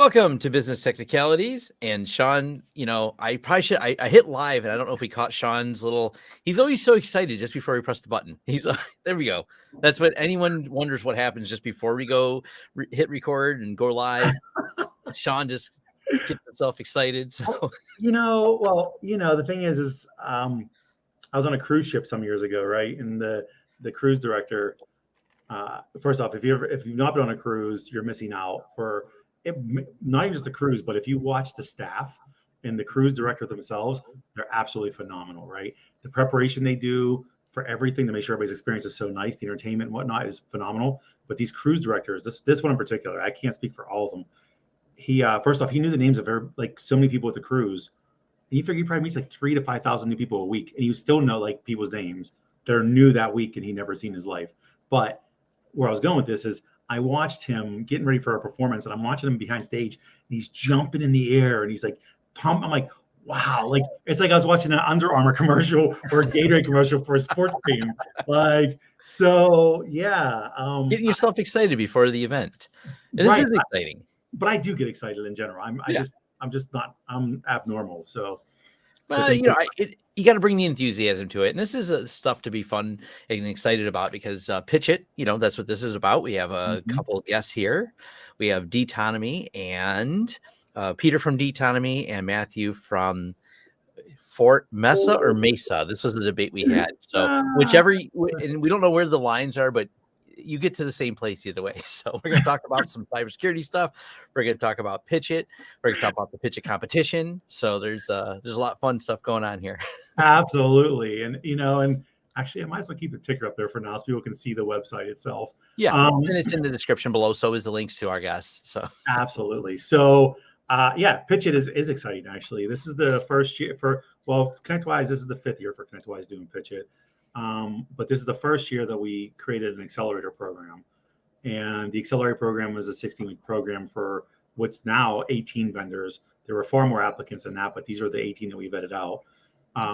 Welcome to Business Technicalities. And Sean, I probably should, I hit live and I don't know if we caught Sean's he's always so excited just before we press the button. There we go. That's what anyone wonders what happens just before we go hit record and go live. Sean just gets himself excited. So, the thing is, I was on a cruise ship some years ago, right? And the cruise director, first off, if you've not been on a cruise, you're missing out for it, not even just the cruise, but if you watch the staff and the cruise director themselves, they're absolutely phenomenal, right? The preparation they do for everything to make sure everybody's experience is so nice, the entertainment and whatnot is phenomenal. But these cruise directors, this one in particular, I can't speak for all of them. He first off, he knew the names of so many people at the cruise. And you figure he probably meets like 3,000 to 5,000 new people a week, and he would still know like people's names that are new that week and he never seen in his life. But where I was going with this is I watched him getting ready for a performance, and I'm watching him behind stage, and he's jumping in the air, and he's like pumped. I'm like, wow, like it's like I was watching an Under Armour commercial or a Gatorade commercial for a sports team. Getting yourself excited before the event. And right. This is exciting. But I do get excited in general. I'm abnormal. So. Well, you got to bring the enthusiasm to it. And this is stuff to be fun and excited about because PitchIT, that's what this is about. We have a couple of guests here. We have Dtonomy and Peter from Dtonomy and Matthew from Fort Mesa or Mesa. This was a debate we had. So whichever, and we don't know where the lines are, but you get to the same place either way. So we're going to talk about some cybersecurity stuff. We're going to talk about PitchIT. We're going to talk about the PitchIT competition. So there's a lot of fun stuff going on here. Absolutely. And, and actually I might as well keep the ticker up there for now so people can see the website itself. Yeah. And it's in the description below. So is the links to our guests. So absolutely. So PitchIT is exciting. Actually, this is the first year ConnectWise. This is the 5th year for ConnectWise doing PitchIT. But this is the first year that we created an accelerator program, and the accelerator program was a 16-week program for what's now 18 vendors. There were far more applicants than that, but these are the 18 that we vetted out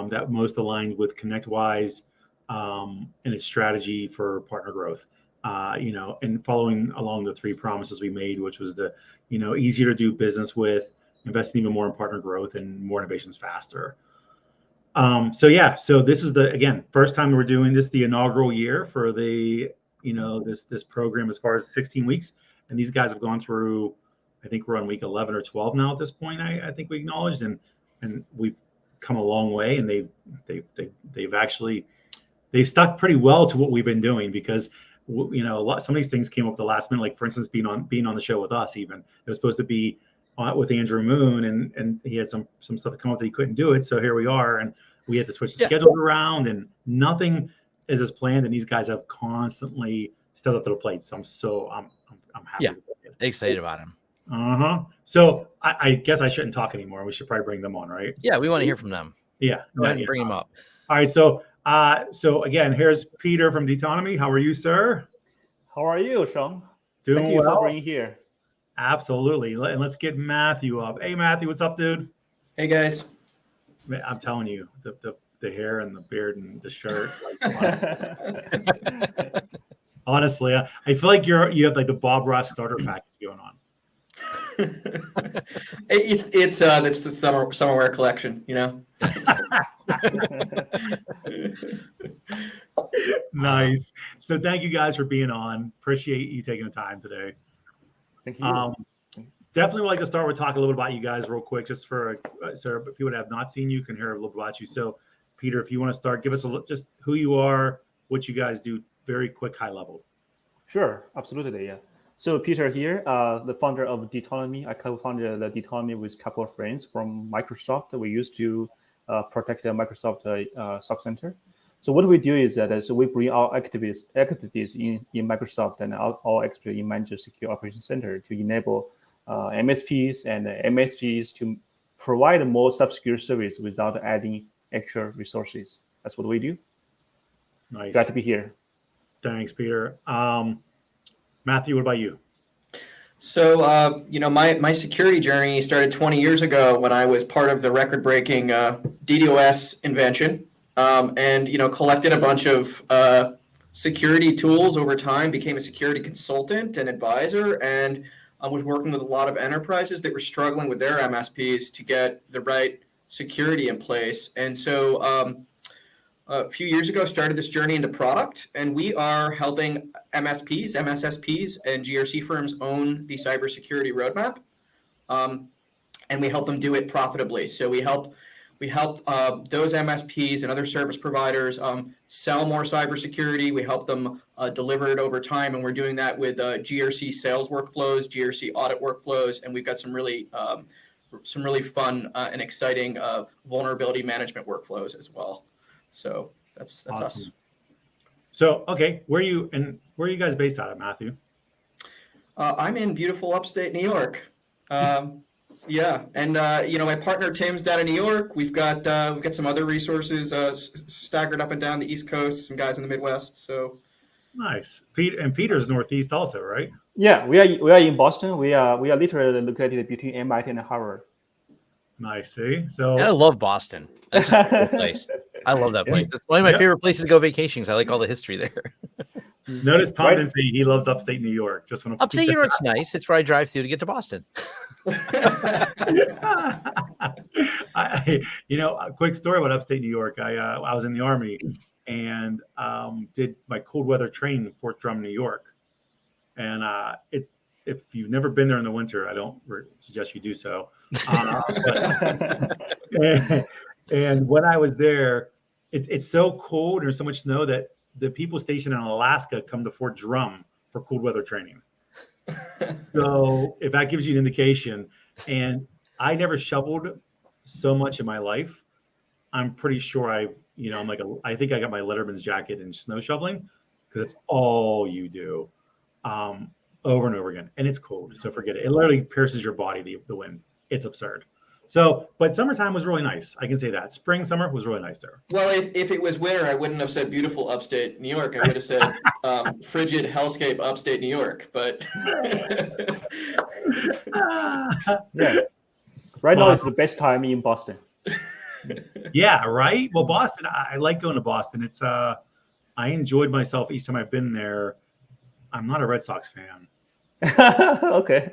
that most aligned with ConnectWise and its strategy for partner growth. And following along the 3 promises we made, which was the easier to do business with, investing even more in partner growth, and more innovations faster. So this is again, first time we're doing this, the inaugural year for the, this program as far as 16 weeks. And these guys have gone through, I think we're on week 11 or 12 now at this point. I think we acknowledged, and we've come a long way, and they've stuck pretty well to what we've been doing because, some of these things came up at the last minute, like for instance, being on the show with us, even it was supposed to be with Andrew Moon, and he had some stuff to come up that he couldn't do it. So here we are, and we had to switch the schedules around, and nothing is as planned. And these guys have constantly stepped up to the plate. So I'm happy. Yeah, excited about him. So I guess I shouldn't talk anymore. We should probably bring them on, right? Yeah, we want to hear from them. Yeah, go ahead and bring them up. All right, so again, here's Peter from Dtonomy. How are you, sir? How are you, Sean? Doing Thank you well. for being here. Absolutely. And let's get Matthew up. Hey, Matthew, what's up, dude? Hey, guys. I'm telling you, the hair and the beard and the shirt. Honestly, I feel like you have like the Bob Ross starter package going on. It's the summer wear collection, Nice. So thank you guys for being on. Appreciate you taking the time today. Thank you. Definitely would like to start with talking a little bit about you guys real quick, just for people that have not seen you can hear a little bit about you. So Peter, if you want to start, give us just who you are, what you guys do, very quick, high level. Sure, absolutely, yeah. So Peter here, the founder of Dtonomy. I co-founded the Dtonomy with a couple of friends from Microsoft. We used to protect the Microsoft SOC Center. So what we do is that we bring our activities in Microsoft and our expertise in Managed Secure Operations Center to enable MSPs and MSPs to provide more sub-secure service without adding extra resources. That's what we do. Nice. Glad to be here. Thanks, Peter. Matthew, what about you? So, my security journey started 20 years ago when I was part of the record-breaking DDoS invention, and collected a bunch of security tools over time, became a security consultant and advisor, and was working with a lot of enterprises that were struggling with their MSPs to get the right security in place. And so a few years ago, started this journey into product, and we are helping MSPs, MSSPs, and GRC firms own the cybersecurity roadmap, and we help them do it profitably. So we help those MSPs and other service providers sell more cybersecurity. We help them deliver it over time, and we're doing that with GRC sales workflows, GRC audit workflows, and we've got some really fun and exciting vulnerability management workflows as well. So that's Awesome. us. So, okay, where are you guys based out of, Matthew? I'm in beautiful upstate New York. Yeah, and my partner Tim's down in New York. We've got some other resources staggered up and down the East Coast. Some guys in the Midwest. So nice. Peter's Northeast also, right? Yeah, we are in Boston. We are literally located between MIT and Harvard. Nice. See, so I love Boston. That's just a cool place. I love that place. It's one of my favorite places to go vacation. I like all the history there. Notice Tom didn't say he loves upstate New York. Just want to upstate New York's nice. It's where I drive through to get to Boston. A quick story about upstate New York. I was in the Army and did my cold weather training in Fort Drum, New York. And if you've never been there in the winter, I don't suggest you do so. And when I was there, it's so cold. There's so much snow that the people stationed in Alaska come to Fort Drum for cold weather training. So if that gives you an indication, and I never shoveled so much in my life. I'm pretty sure I think I got my Letterman's jacket in snow shoveling because it's all you do over and over again. And it's cold. So forget it. It literally pierces your body, the wind. It's absurd. So, but summertime was really nice. I can say that. Spring, summer was really nice there. Well, if it was winter, I wouldn't have said beautiful upstate New York. I would have said frigid hellscape upstate New York. But yeah, right now is the best time in Boston. Yeah, right. Well, Boston, I like going to Boston. It's I enjoyed myself each time I've been there. I'm not a Red Sox fan. Okay,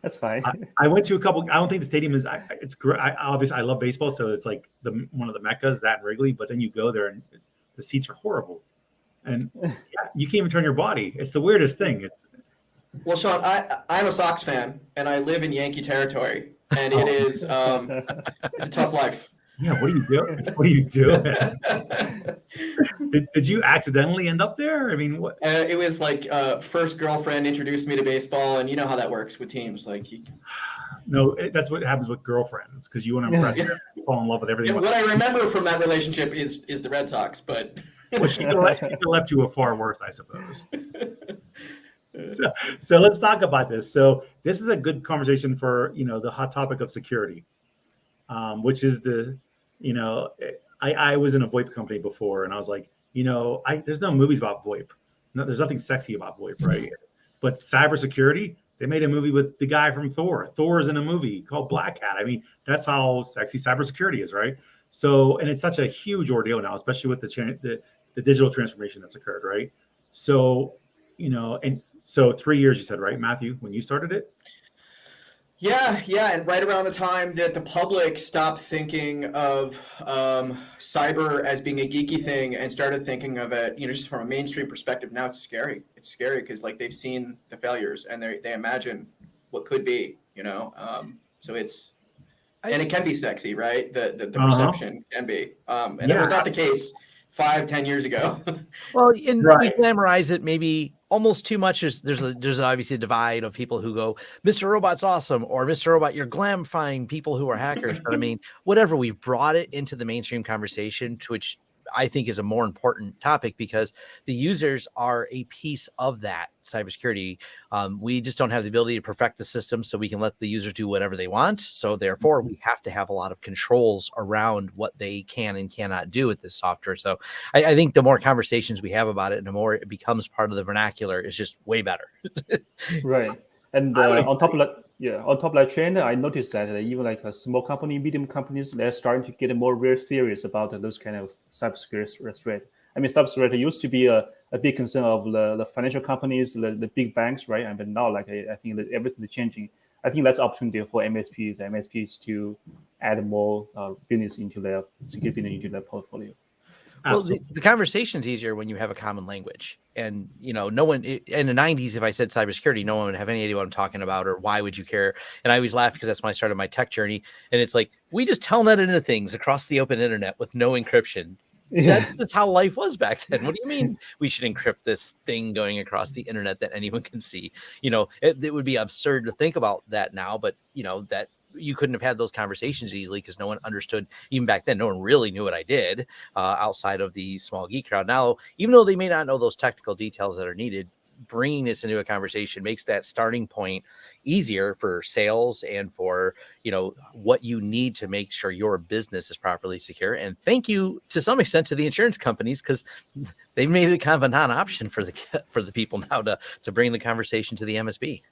that's fine. I went to a couple. I don't think the stadium is. It's great. Obviously, I love baseball, so it's like one of the meccas, that and Wrigley. But then you go there, and the seats are horrible, and you can't even turn your body. It's the weirdest thing. Well, Sean, I'm a Sox fan, and I live in Yankee territory, and it is it's a tough life. Yeah, what are you doing? What are you doing? Did you accidentally end up there? I mean, what? It was like first girlfriend introduced me to baseball, and you know how that works with teams. No, that's what happens with girlfriends because you want to impress them. You fall in love with everything. What I remember from that relationship is the Red Sox, but well, she left you a far worse, I suppose. So let's talk about this. So this is a good conversation for the hot topic of security, which is I was in a VoIP company before, and I was like, there's no movies about VoIP. No, there's nothing sexy about VoIP, right? But cybersecurity, they made a movie with the guy from Thor. Thor's in a movie called Black Hat. I mean, that's how sexy cybersecurity is, right? So, and it's such a huge ordeal now, especially with the digital transformation that's occurred, right? So, and so 3 years, you said, right, Matthew, when you started it? Yeah, and right around the time that the public stopped thinking of cyber as being a geeky thing and started thinking of it, just from a mainstream perspective. Now it's scary. It's scary because they've seen the failures and they imagine what could be. So it's and it can be sexy, right? The perception can be, and it was not the case 5-10 years ago. Well, and we glamorize it maybe almost too much. There's obviously a divide of people who go, Mr. Robot's awesome, or Mr. Robot, you're glamifying people who are hackers. But I mean, whatever, we've brought it into the mainstream conversation, to which I think is a more important topic because the users are a piece of that cybersecurity. We just don't have the ability to perfect the system so we can let the users do whatever they want. So therefore, we have to have a lot of controls around what they can and cannot do with this software. So I think the more conversations we have about it and the more it becomes part of the vernacular is just way better. Right. And on top of that trend, I noticed that even a small company, medium companies, they're starting to get more real serious about those kind of cybersecurity threat. I mean, cybersecurity used to be a a big concern of the financial companies, the big banks, right? And but now, like I think that everything is changing. I think that's opportunity for MSPs to add more business into their security business into their portfolio. Well, the conversation's easier when you have a common language. And, no one in the 90s, if I said cybersecurity, no one would have any idea what I'm talking about or why would you care? And I always laugh because that's when I started my tech journey. And it's like, we just telnet into things across the open internet with no encryption. Yeah. That's how life was back then. What do you mean we should encrypt this thing going across the internet that anyone can see? It would be absurd to think about that now, but that you couldn't have had those conversations easily because no one understood. Even back then, no one really knew what I did outside of the small geek crowd. Now, even though they may not know those technical details that are needed, bringing this into a conversation makes that starting point easier for sales and for what you need to make sure your business is properly secure. And thank you to some extent to the insurance companies, because they've made it kind of a non-option for the people now to bring the conversation to the MSP.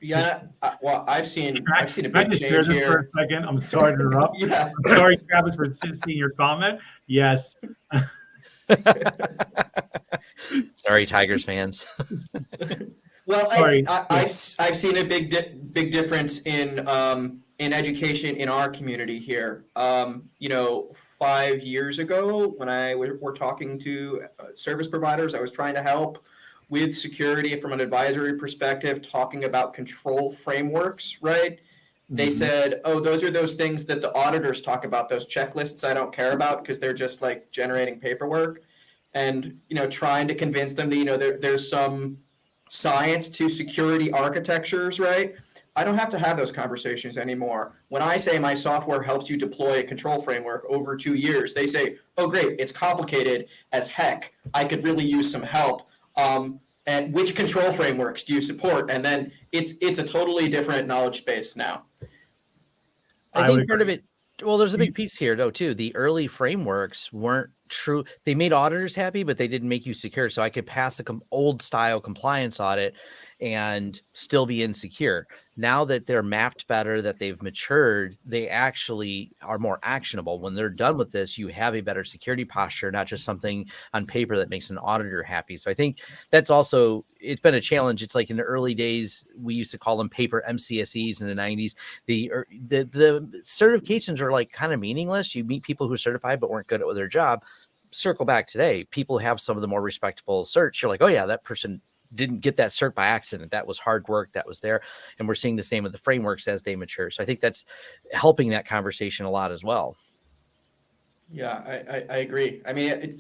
Yeah, well, I've seen a Can I big just share change this here. for a second? I'm sorry to interrupt. Yeah. I'm sorry, Travis, for seeing your comment. Yes. Sorry, Tigers fans. Well, Sorry. I've seen a big difference in education in our community here. 5 years ago, when I were talking to service providers, I was trying to help with security from an advisory perspective, talking about control frameworks, right? They said, oh, those are those things that the auditors talk about, those checklists I don't care about because they're just like generating paperwork. And, trying to convince them that, there's some science to security architectures, right? I don't have to have those conversations anymore. When I say my software helps you deploy a control framework over 2 years, they say, oh, great, it's complicated as heck. I could really use some help. And which control frameworks do you support? And then it's a totally different knowledge space now. I think part of it, well, there's a big piece here though too. The early frameworks weren't true. They made auditors happy, but they didn't make you secure. So I could pass a old style compliance audit and still be insecure. Now that they're mapped better, that they've matured, they actually are more actionable. When they're done with this, you have a better security posture, not just something on paper that makes an auditor happy. So I think that's also, it's been a challenge. It's like in the early days, we used to call them paper MCSEs in the 90s. The certifications are like kind of meaningless. You meet people who are certified but weren't good at their job. Circle back today, people have some of the more respectable certs. You're like, oh yeah, that person didn't get that cert by accident. That was hard work that was there. And we're seeing the same with the frameworks as they mature. So I think that's helping that conversation a lot as well. Yeah, I agree. I mean,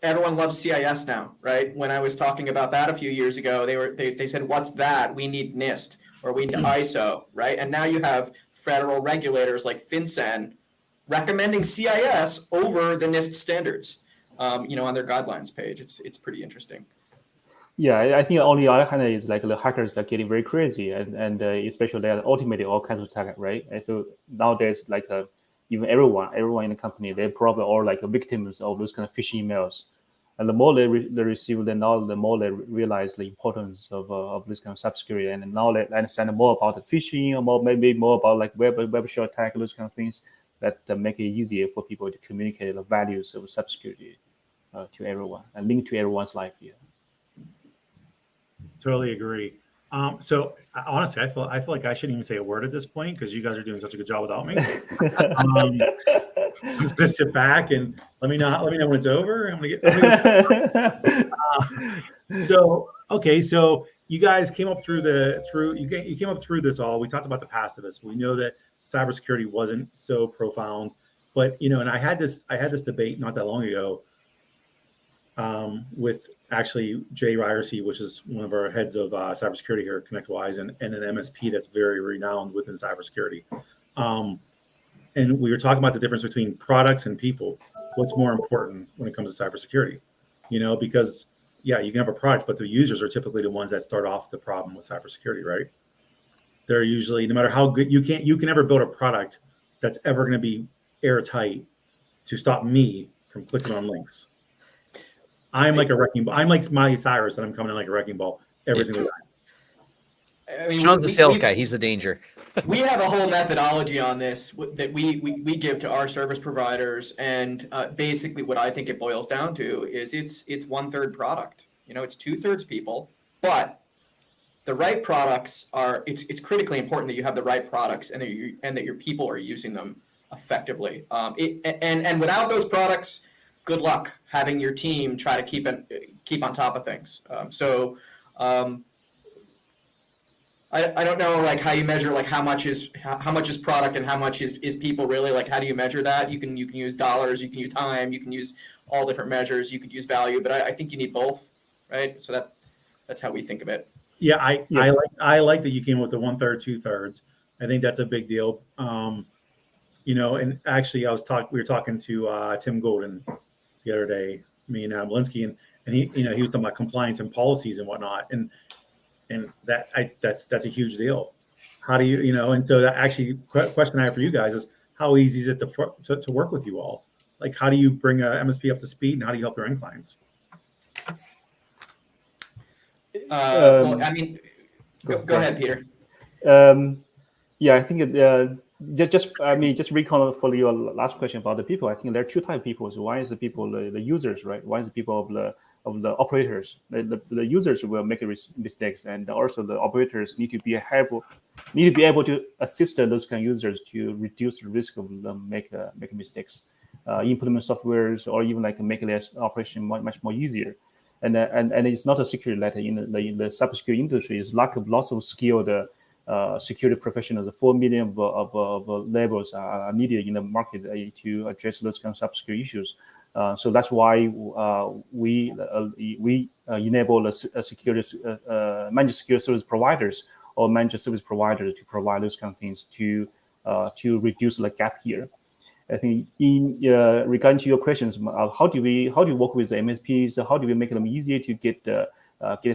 everyone loves CIS now, right? When I was talking about that a few years ago, they said, what's that? We need NIST or we need ISO, right? And now you have federal regulators like FinCEN recommending CIS over the NIST standards, on their guidelines page. It's pretty interesting. Yeah, I think on the other hand is like the hackers are getting very crazy, and especially they are automating all kinds of attacks, right? And so nowadays, like even everyone in the company, they're probably all like victims of those kind of phishing emails. And the more they receive, the more they realize the importance of this kind of cybersecurity, and now they understand more about the phishing, or maybe more about like web shell attack, those kind of things that make it easier for people to communicate the values of cybersecurity to everyone and link to everyone's life here. Totally agree. So honestly, I feel like I shouldn't even say a word at this point because you guys are doing such a good job without me. I'm just gonna sit back and let me know when it's over. I'm gonna get. So you guys came up through this all. We talked about the past of this. We know that cybersecurity wasn't so profound, but and I had this debate not that long ago with actually Jay Ryerson, which is one of our heads of cybersecurity here at ConnectWise, and an MSP that's very renowned within cybersecurity. And we were talking about the difference between products and people. What's more important when it comes to cybersecurity? Because you can have a product, but the users are typically the ones that start off the problem with cybersecurity, right? They're usually, no matter how good you can never build a product that's ever going to be airtight to stop me from clicking on links. I'm like a wrecking ball. I'm like Miley Cyrus, and I'm coming in like a wrecking ball every single time. I mean, Sean's the sales guy. He's the danger. We have a whole methodology on this that we give to our service providers, and basically what I think it boils down to is it's 1/3 product. It's 2/3 people, but the right products are. It's critically important that you have the right products and that your people are using them effectively. And without those products, good luck having your team try to keep on top of things. I don't know like how you measure like how much is product and how much is people really, like how do you measure that? You can use dollars, you can use time, you can use all different measures, you could use value, but I think you need both, right? So that's how we think of it. Yeah, I like that you came with the 1/3, 2/3. I think that's a big deal. And actually we were talking to Tim Golden the other day, me and Blinsky, and he he was talking about compliance and policies and whatnot, and that's a huge deal. How do you and so that actually question I have for you guys is how easy is it to work with you all? Like how do you bring a MSP up to speed, and how do you help their end clients? Well, I mean, go ahead, Peter. Yeah, I think just recall for your last question about the people. I think there are two types of people. So one is the people, the users, right? One is the people of the operators. The users will make mistakes, and also the operators need to be able to assist those kind of users to reduce the risk of them make mistakes, implement softwares, or even like make their operation much more easier. And it's not a security letter in the cybersecurity industry. It's lack of lots of skilled security professionals. The 4 million of labels are needed in the market to address those kind of cybersecurity issues. So that's why we enable managed security service providers or managed service providers to provide those kind of things to reduce the gap here. I think in regarding to your questions, how do we work with the MSPs? How do we make them easier to get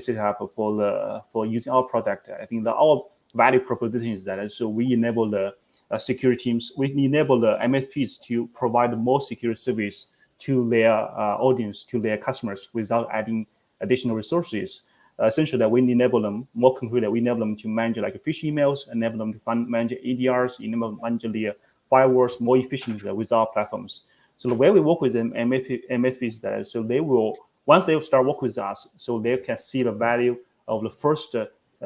set up for using our product? I think our value proposition is that so we enable the security teams, we enable the MSPs to provide more security service to their audience, to their customers, without adding additional resources. Essentially, that we enable them more concretely. We enable them to manage like phishing emails, enable them to manage ADRs, enable them to manage their firewalls more efficiently with our platforms. So the way we work with them, MSPs is that so they will, once they start work with us, so they can see the value of the first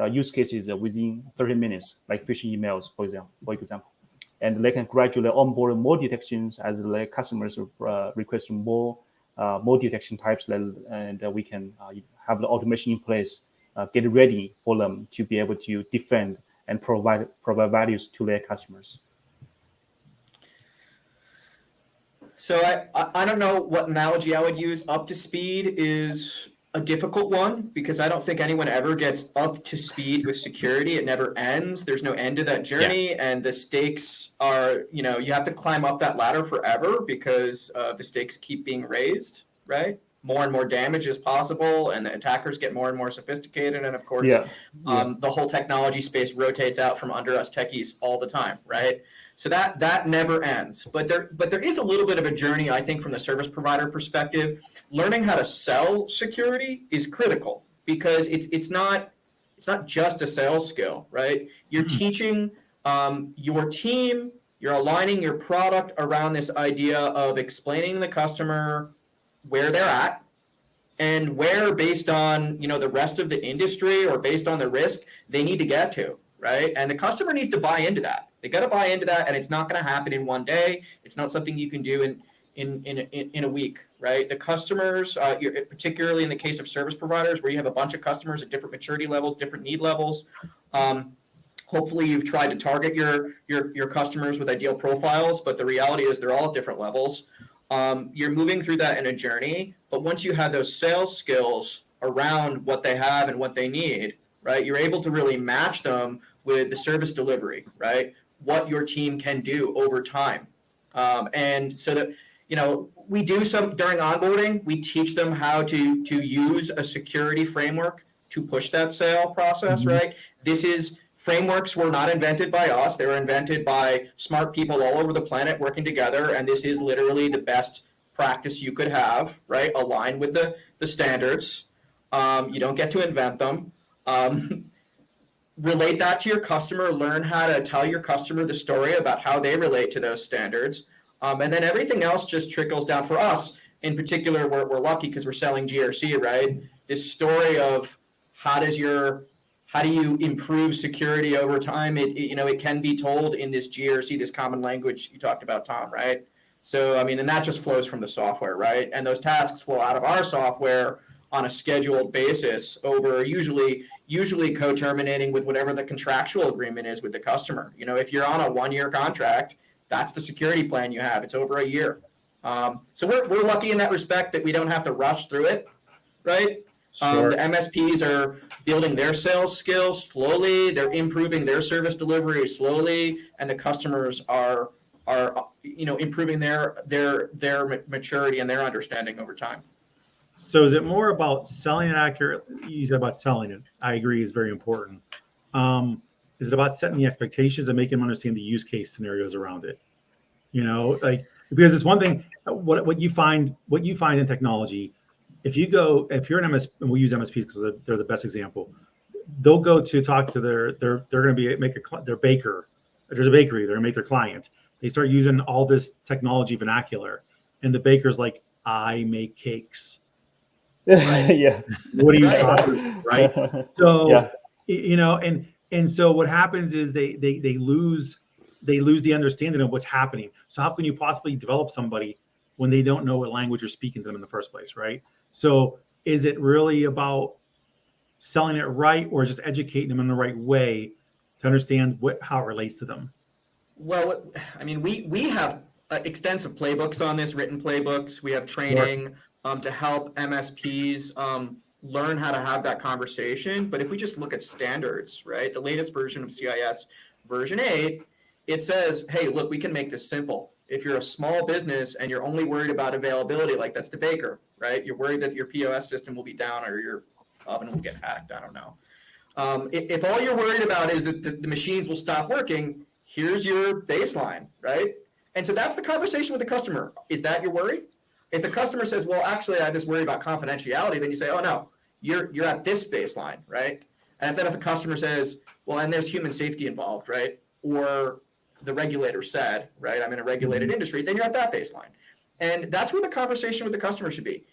use cases within 30 minutes, like phishing emails, for example. And they can gradually onboard more detections as the customers request more detection types, and we can have the automation in place, get ready for them to be able to defend and provide values to their customers. So I don't know what analogy I would use. Up to speed is a difficult one because I don't think anyone ever gets up to speed with security. It never ends. There's no end to that journey, and the stakes are, you have to climb up that ladder forever because the stakes keep being raised, right? More and more damage is possible, and the attackers get more and more sophisticated, and of course, the whole technology space rotates out from under us techies all the time, right? So that never ends. But there is a little bit of a journey, I think, from the service provider perspective. Learning how to sell security is critical because it's not just a sales skill, right? You're teaching your team, you're aligning your product around this idea of explaining to the customer where they're at and where, based on the rest of the industry or based on the risk, they need to get to, right? And the customer needs to buy into that. They got to buy into that, and it's not going to happen in one day. It's not something you can do in a week, right? The customers, particularly in the case of service providers, where you have a bunch of customers at different maturity levels, different need levels. Hopefully, you've tried to target your customers with ideal profiles, but the reality is they're all at different levels. You're moving through that in a journey, but once you have those sales skills around what they have and what they need, right, you're able to really match them with the service delivery, right? What your team can do over time. And so that, we do some during onboarding, we teach them how to use a security framework to push that sale process, right? Frameworks were not invented by us. They were invented by smart people all over the planet working together. And this is literally the best practice you could have, right? Aligned with the standards. You don't get to invent them. relate that to your customer, learn how to tell your customer the story about how they relate to those standards. And then everything else just trickles down. For us in particular, we're lucky because we're selling GRC, right? This story of how do you improve security over time? It can be told in this GRC, this common language you talked about, Tom, right? So, I mean, and that just flows from the software, right? And those tasks flow out of our software on a scheduled basis over usually co-terminating with whatever the contractual agreement is with the customer. If you're on a 1-year contract, that's the security plan you have. It's over a year. So we're lucky in that respect that we don't have to rush through it, right? Sure. The MSPs are building their sales skills slowly. They're improving their service delivery slowly, and the customers are improving their maturity and their understanding over time. So is it more about selling it accurately? You said about selling it. I agree is very important. Is it about setting the expectations and making them understand the use case scenarios around it? Because it's one thing, what you find in technology, if you're an MSP, and we use MSPs because they're the best example, they'll go to talk to they're going to their baker. There's a bakery, they're going to make their client. They start using all this technology vernacular, and the baker's like, I make cakes. Right? Yeah. What are you talking about, right? So, and so what happens is they lose the understanding of what's happening. So how can you possibly develop somebody when they don't know what language you're speaking to them in the first place, right? So is it really about selling it right, or just educating them in the right way to understand how it relates to them? Well, I mean, we have extensive playbooks on this, written playbooks. We have training to help MSPs learn how to have that conversation. But if we just look at standards, right, the latest version of CIS, version 8, it says, hey, look, we can make this simple. If you're a small business and you're only worried about availability, like that's the baker, right? You're worried that your POS system will be down or your oven will get hacked. I don't know. If all you're worried about is that the machines will stop working, here's your baseline, right? And so that's the conversation with the customer. Is that your worry? If the customer says, well, actually, I have this worry about confidentiality, then you say, oh, no, you're at this baseline, right? And then if the customer says, well, and there's human safety involved, right? Or the regulator said, right, I'm in a regulated industry, then you're at that baseline. And that's where the conversation with the customer should be.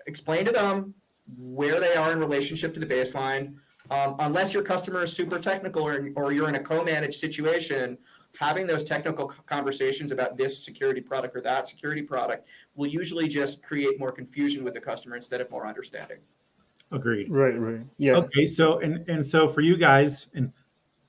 Explain to them where they are in relationship to the baseline. Unless your customer is super technical or you're in a co-managed situation, having those technical conversations about this security product or that security product will usually just create more confusion with the customer instead of more understanding. Agreed. Right. Yeah. Okay. So, and so for you guys, and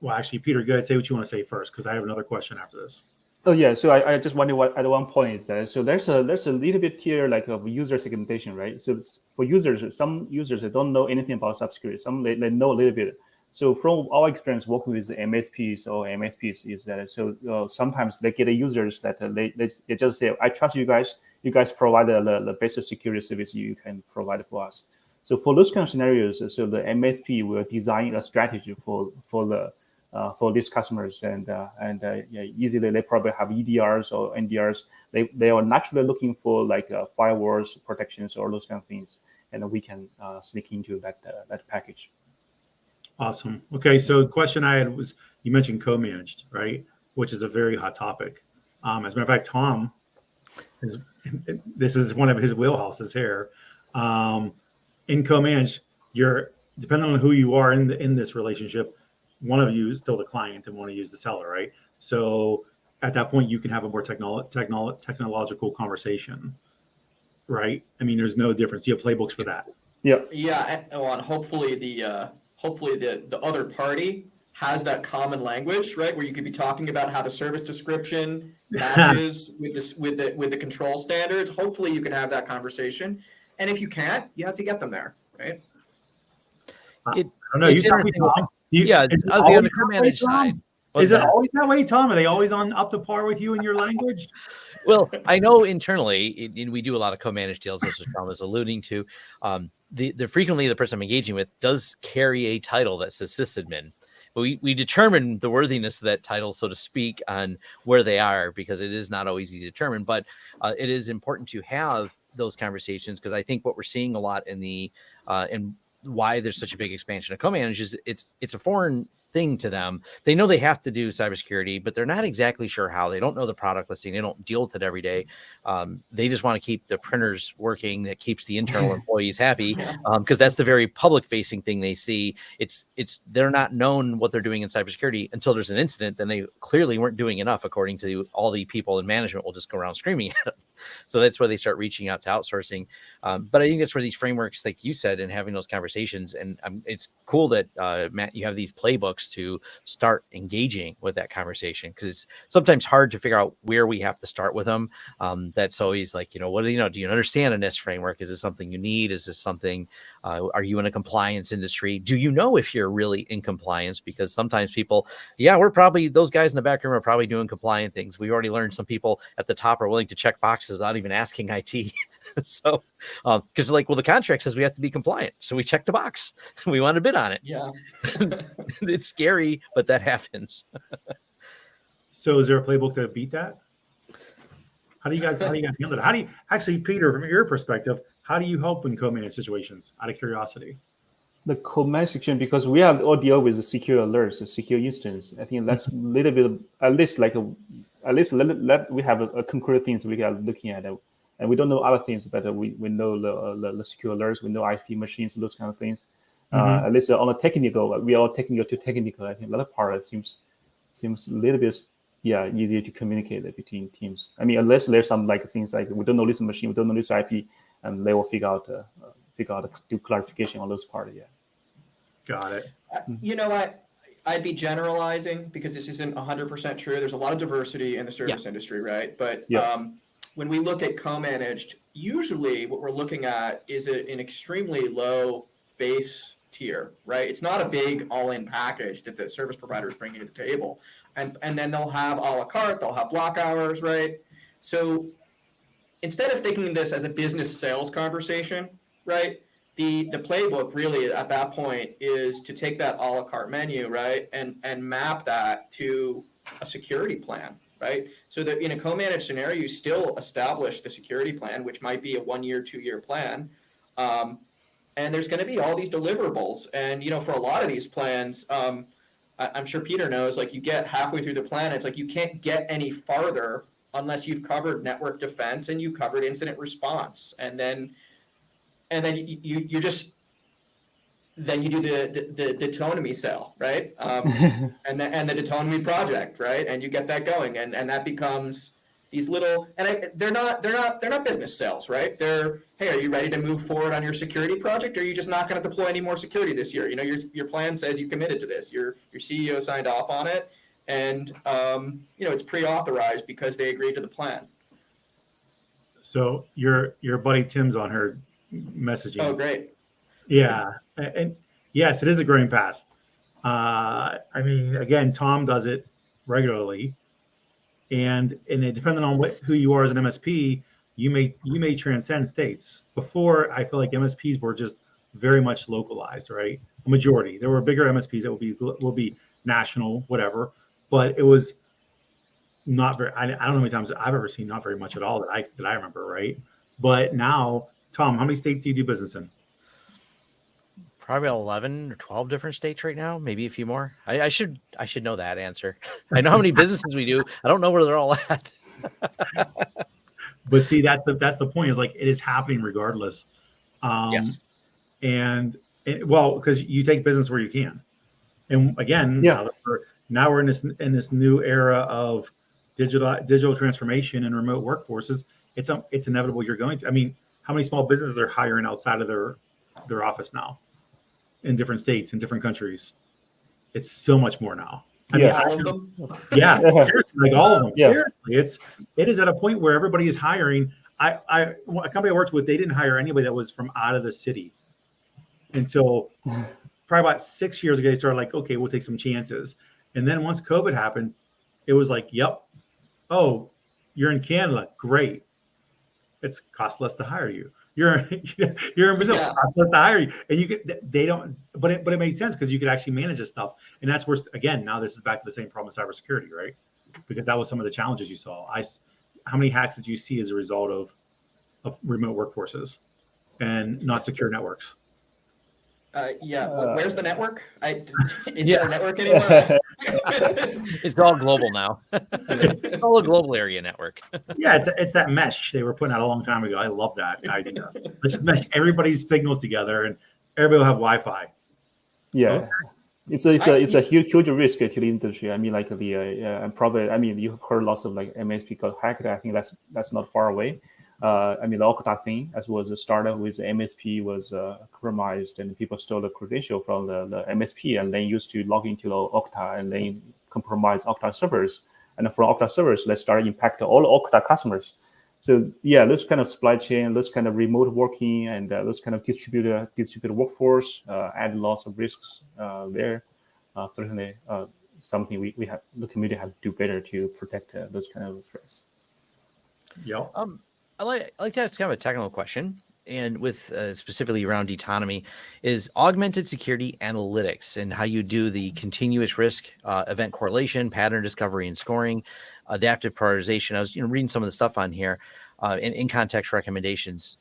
well, actually, Peter, go ahead, say what you want to say first, because I have another question after this. Oh yeah, so I just wonder what at one point is that. So there's a little bit here like of user segmentation, right? So for users, some users that don't know anything about cybersecurity, some they know a little bit. So from our experience working with MSPs is that so sometimes they get users that they just say, I trust you guys. You guys provide the basic security service you can provide for us. So for those kind of scenarios, so the MSP will design a strategy for these customers, and easily they probably have EDRs or NDRs. They are naturally looking for like firewalls, protections, or those kind of things, and we can sneak into that package. Awesome. Okay, so the question I had was, you mentioned co-managed, right? Which is a very hot topic. As a matter of fact, Tom, this is one of his wheelhouses here. In co-managed, you're depending on who you are in this relationship. One of you is still the client and one of you is the seller, right? So at that point, you can have a more technological conversation, right? I mean, there's no difference. You have playbooks for that. Yeah, and hopefully the other party has that common language, right? Where you could be talking about how the service description matches with the control standards. Hopefully, you can have that conversation, and if you can't, you have to get them there, right? I don't know. You tell me, Tom. It's on the co-managed side. Is it always that way, Tom? Are they always up to par with you in your language? Well, I know internally, and we do a lot of co-managed deals, as Tom was alluding to. Frequently, the person I'm engaging with does carry a title that says sysadmin. But we determine the worthiness of that title, so to speak, on where they are, because it is not always easy to determine. But it is important to have those conversations, because I think what we're seeing a lot in why there's such a big expansion of co-managed is it's a foreign thing to them. They know they have to do cybersecurity, but they're not exactly sure how. They don't know the product listing. They don't deal with it every day. They just want to keep the printers working. That keeps the internal employees happy, because that's the very public facing thing they see. It's they're not known what they're doing in cybersecurity until there's an incident. Then they clearly weren't doing enough, according to all the people in management will just go around screaming at them. So that's where they start reaching out to outsourcing. But I think that's where these frameworks, like you said, and having those conversations, and it's cool that Matt, you have these playbooks to start engaging with that conversation, because it's sometimes hard to figure out where we have to start with them. That's always like, what do you understand a NIST framework? Is this something you need? Is this something, are you in a compliance industry? Do you know if you're really in compliance? Because sometimes people, those guys in the back room are probably doing compliant things. We've already learned some people at the top are willing to check boxes without even asking IT. So, because the contract says we have to be compliant. So we check the box. We want to bid on it. Yeah. It's scary, but that happens. So is there a playbook to beat that? How do you guys handle it? How do you actually, Peter, from your perspective, how do you help in co-managed situations, out of curiosity? The co-managed section, because we are all deal with the secure alerts, the secure instance. I think that's a little bit, at least let we have a concrete things we are looking at. And we don't know other things, but we know the secure alerts, we know IP machines, those kind of things. At least on the technical, we are technical to technical. I think the other part seems a little bit easier to communicate between teams. I mean, unless there's some things like we don't know this machine, we don't know this IP, and they will figure out do clarification on those parts. Yeah. Got it. I'd be generalizing because this isn't 100% true. There's a lot of diversity in the service industry, right? But when we look at co-managed, usually what we're looking at is an extremely low base tier, right? It's not a big all-in package that the service provider is bringing to the table. And then they'll have a la carte, they'll have block hours, right? So instead of thinking of this as a business sales conversation, right? The playbook really at that point is to take that a la carte menu, right? And map that to a security plan, right? So that in a co-managed scenario, you still establish the security plan, which might be a 1-year, 2-year plan. And there's going to be all these deliverables. And, for a lot of these plans, I'm sure Peter knows, you get halfway through the plan, it's like you can't get any farther unless you've covered network defense and you covered incident response. And then you do the autonomy sale, right? and the autonomy project, right? And you get that going, and that becomes these little, and they're not business sales, right? They're, hey, are you ready to move forward on your security project? Or are you just not going to deploy any more security this year? Your plan says you committed to this. Your CEO signed off on it, and it's pre-authorized because they agreed to the plan. So your buddy Tim's on her messaging. Oh, great. Yeah, and yes, it is a growing path. I mean, again, Tom does it regularly. And it, depending on who you are as an MSP, you may transcend states. Before, I feel like MSPs were just very much localized, right? A majority. There were bigger MSPs that will be national, whatever, but it was not very. I don't know how many times I've ever seen not very much at all that I remember, right? But now, Tom, how many states do you do business in? Probably 11 or 12 different states right now, maybe a few more. I should know that answer. I know how many businesses we do. I don't know where they're all at. But see, that's the point, is it is happening regardless. Yes. And because you take business where you can. And again, now we're in this new era of digital transformation and remote workforces. It's inevitable you're going to. I mean, how many small businesses are hiring outside of their office now? In different states, in different countries, it's so much more now. All of them. Yeah, all of them. Yeah. Seriously, it is at a point where everybody is hiring. A company I worked with, they didn't hire anybody that was from out of the city until probably about 6 years ago. They started okay, we'll take some chances. And then once COVID happened, it was yep. Oh, you're in Canada, great. It's cost less to hire you. You're in Brazil, cost less to hire you, and they don't. But it made sense because you could actually manage this stuff, and that's where again now this is back to the same problem with cybersecurity, right? Because that was some of the challenges you saw. How many hacks did you see as a result of remote workforces and not secure networks? Where's the network? Is Yeah. there a network anywhere? It's all global now. It's all a global area network. Yeah, it's that mesh they were putting out a long time ago. I love that idea. Let's just mesh everybody's signals together, and everybody will have Wi-Fi. Yeah. Okay. It's a huge risk to the industry. I mean, like and probably, I mean, you've heard lots of like MSP got hacked. I think that's not far away. I mean, the Okta thing, as was a startup with MSP, was compromised, and people stole the credential from the MSP, and then used to log into the Okta, and then compromise Okta servers. And from Okta servers, let's start impact all Okta customers. So yeah, this kind of supply chain, this kind of remote working, and this kind of distributed workforce add lots of risks there. Certainly, something we have the community has to do better to protect those kind of threats. Yep. I like to ask kind of a technical question, and with specifically around autonomy, is augmented security analytics and how you do the continuous risk event correlation, pattern discovery and scoring, adaptive prioritization. I was reading some of the stuff on here, in context recommendations.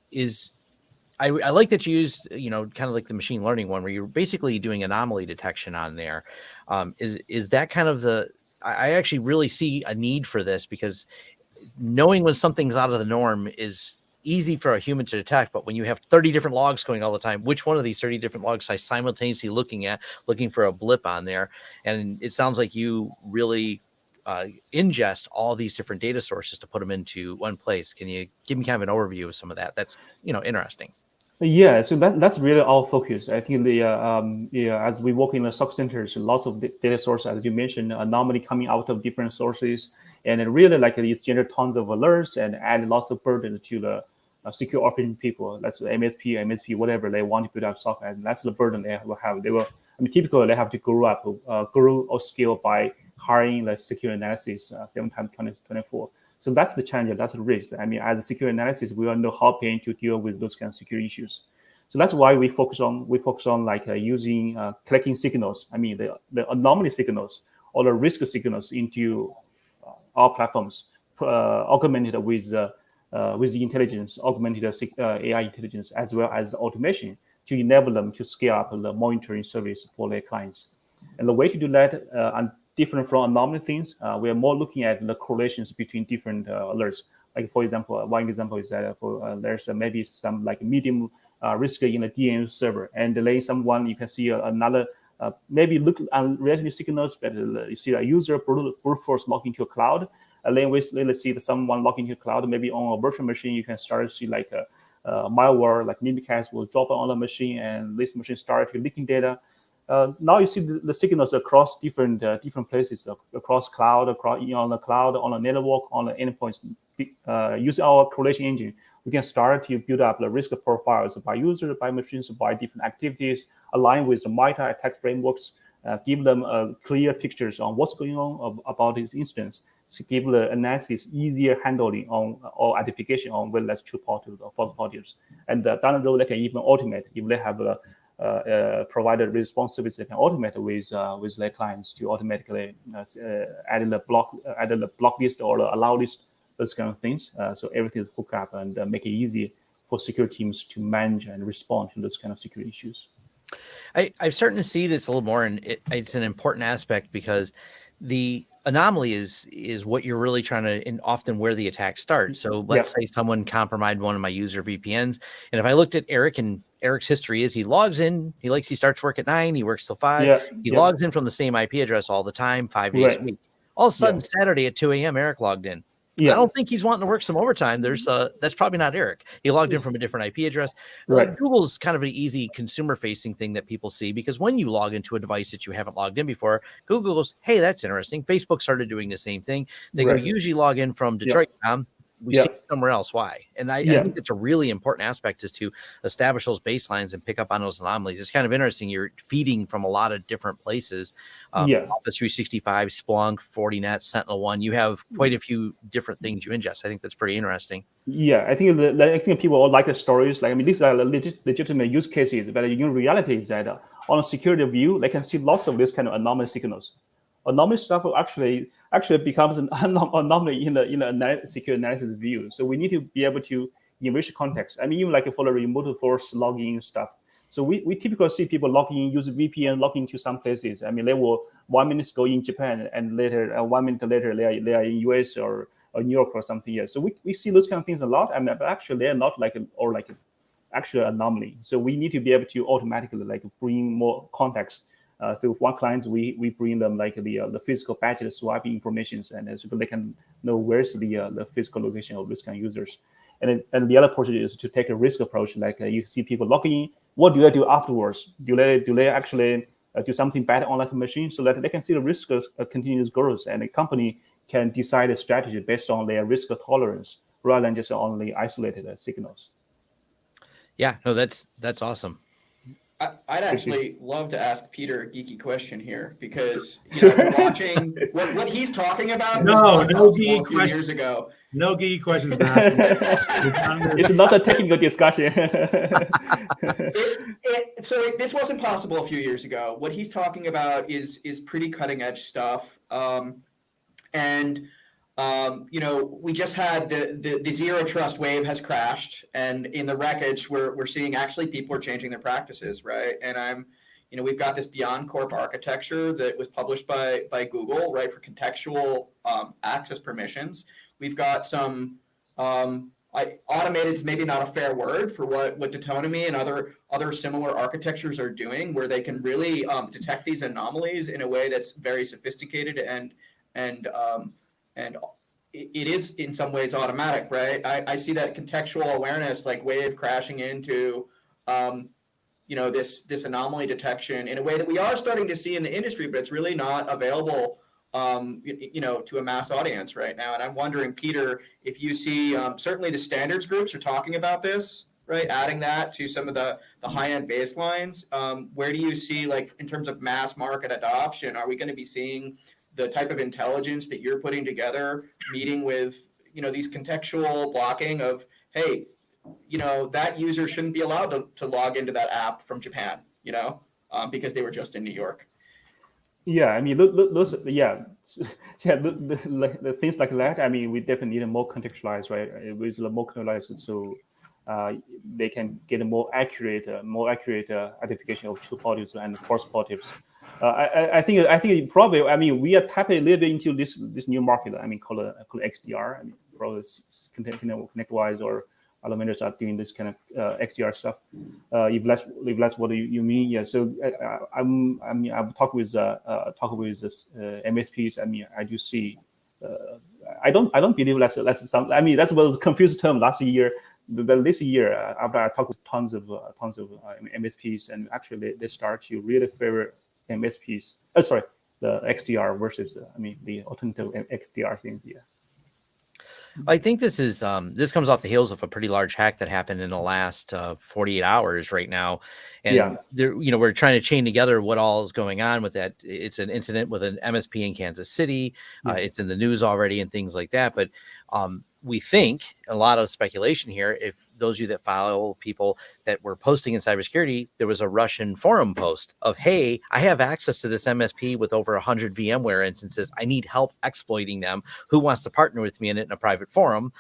I like that you used kind of like the machine learning one where you're basically doing anomaly detection on there. Is that kind of I actually really see a need for this, because knowing when something's out of the norm is easy for a human to detect, but when you have 30 different logs going all the time, which one of these 30 different logs I simultaneously looking for a blip on there? And it sounds like you really ingest all these different data sources to put them into one place. Can you give me kind of an overview of some of that? That's interesting. Yeah, so that's really our focus. I think as we work in the SOC centers, lots of data sources, as you mentioned, anomaly coming out of different sources, and it really these generate tons of alerts and add lots of burden to the secure operating people. That's the MSP, whatever they want to build up SOC, and that's the burden they will have. Typically they have to grow or scale by hiring the secure analysis 7 times 2024. So that's the challenge, that's the risk. I mean, as a security analysis, we all know how pain to deal with those kind of security issues. So that's why we focus on using collecting signals. I mean, the anomaly signals or the risk signals into our platforms, augmented with the intelligence, augmented AI intelligence, as well as automation to enable them to scale up the monitoring service for their clients. And the way to do that, different from anomaly things, we are more looking at the correlations between different alerts. Like, for example, one example is that there's maybe some medium risk in the DNS server, and then someone, you can see another maybe look at relatively signals, but you see a user brute force log into a cloud, and then let's see that someone log into a cloud, maybe on a virtual machine, you can start to see malware, like Mimikatz will drop on the machine, and this machine start leaking data. Now you see the signals across different places, across cloud, on the cloud, on the network, on the endpoints. Using our correlation engine, we can start to build up the risk profiles by user, by machines, by different activities, align with the MITRE attack frameworks, give them clear pictures on what's going on about these incidents, to give the analysis easier handling on or identification on whether that's true positive or false positives. And down the road, they can even automate if they have provided response service. They can automate with their clients to automatically add the block list or the allow list, those kind of things. So everything is hooked up and make it easy for security teams to manage and respond to those kind of security issues. I'm starting to see this a little more, and it's an important aspect, because the anomaly is what you're really trying to, and often where the attack starts. So let's say someone compromised one of my user VPNs, and if I looked at Eric, and Eric's history is he logs in, he starts work at 9, he works till 5, he logs in from the same IP address all the time, 5 days a week. All of a sudden, Saturday at 2 a.m., Eric logged in. I don't think he's wanting to work some overtime. That's probably not Eric. He logged in from a different IP address. Google's kind of an easy consumer-facing thing that people see, because when you log into a device that you haven't logged in before, Google goes, "Hey, that's interesting." Facebook started doing the same thing. They go, "Usually log in from Detroit.com. We see it somewhere else. Why?" And I think that's a really important aspect, is to establish those baselines and pick up on those anomalies. It's kind of interesting. You're feeding from a lot of different places. Office 365, Splunk, Fortinet, SentinelOne. You have quite a few different things you ingest. I think that's pretty interesting. Yeah, I think people all like the stories. These are legitimate use cases, but in reality is that on a security view, they can see lots of this kind of anomaly signals. Anomaly stuff actually becomes an anomaly in the secure analysis view. So we need to be able to enrich context. I mean, even for the remote force logging stuff. So we typically see people logging in, use VPN, logging into some places. I mean, they will 1 minute go in Japan, and later 1 minute later they are in US or New York or something. Yeah. So we see those kind of things a lot. I mean, but actually they're not like actual anomaly. So we need to be able to automatically like bring more context. Through one clients, we bring them like the physical packet swapping informations, and so they can know where's the physical location of these kind of users. And the other portion is to take a risk approach. Like you see people logging in, what do they do afterwards? Do they actually do something bad on that machine, so that they can see the risk continuous growth, and the company can decide a strategy based on their risk tolerance rather than just only isolated signals. Yeah, no, that's awesome. I'd actually love to ask Peter a geeky question here, because watching what he's talking about was not possible a few years ago. No geeky questions, Matt. It's not a technical discussion. So this wasn't possible a few years ago. What he's talking about is pretty cutting edge stuff. We just had the zero trust wave has crashed, and in the wreckage, we're seeing actually people are changing their practices, right? And we've got this Beyond Corp architecture that was published by Google, right, for contextual access permissions. We've got some automated is maybe not a fair word for what Datonomy and other similar architectures are doing, where they can really detect these anomalies in a way that's very sophisticated and it is in some ways automatic, right? I see that contextual awareness like wave crashing into this anomaly detection in a way that we are starting to see in the industry, but it's really not available to a mass audience right now. And I'm wondering, Peter, if you see certainly the standards groups are talking about this, right? Adding that to some of the high-end baselines. Where do you see, like, in terms of mass market adoption, are we going to be seeing the type of intelligence that you're putting together, meeting with, these contextual blocking of, hey, that user shouldn't be allowed to log into that app from Japan, because they were just in New York? Yeah, I mean, those, the things like that. I mean, we definitely need more contextualized, right? With more contextualized, so they can get a more accurate identification of true positives and false positives. I think probably. I mean, we are tapping a little bit into this new market. I mean, called XDR. I mean, probably ConnectWise or other vendors are doing this kind of XDR stuff. If that's what you mean, yeah. So I've talked with this MSPs. I mean, I do see. I don't believe that's some. I mean, that was a confused term last year. But this year, after I talked with tons of MSPs, and actually they start to really favor MSPs. The XDR versus the alternative XDR things. Yeah. I think this comes off the heels of a pretty large hack that happened in the last 48 hours right now. And we're trying to chain together what all is going on with that. It's an incident with an MSP in Kansas City. It's in the news already and things like that. But we think a lot of speculation here. If those of you that follow people that were posting in cybersecurity, there was a Russian forum post of, hey, I have access to this MSP with over 100 VMware instances. I need help exploiting them. Who wants to partner with me in it in a private forum?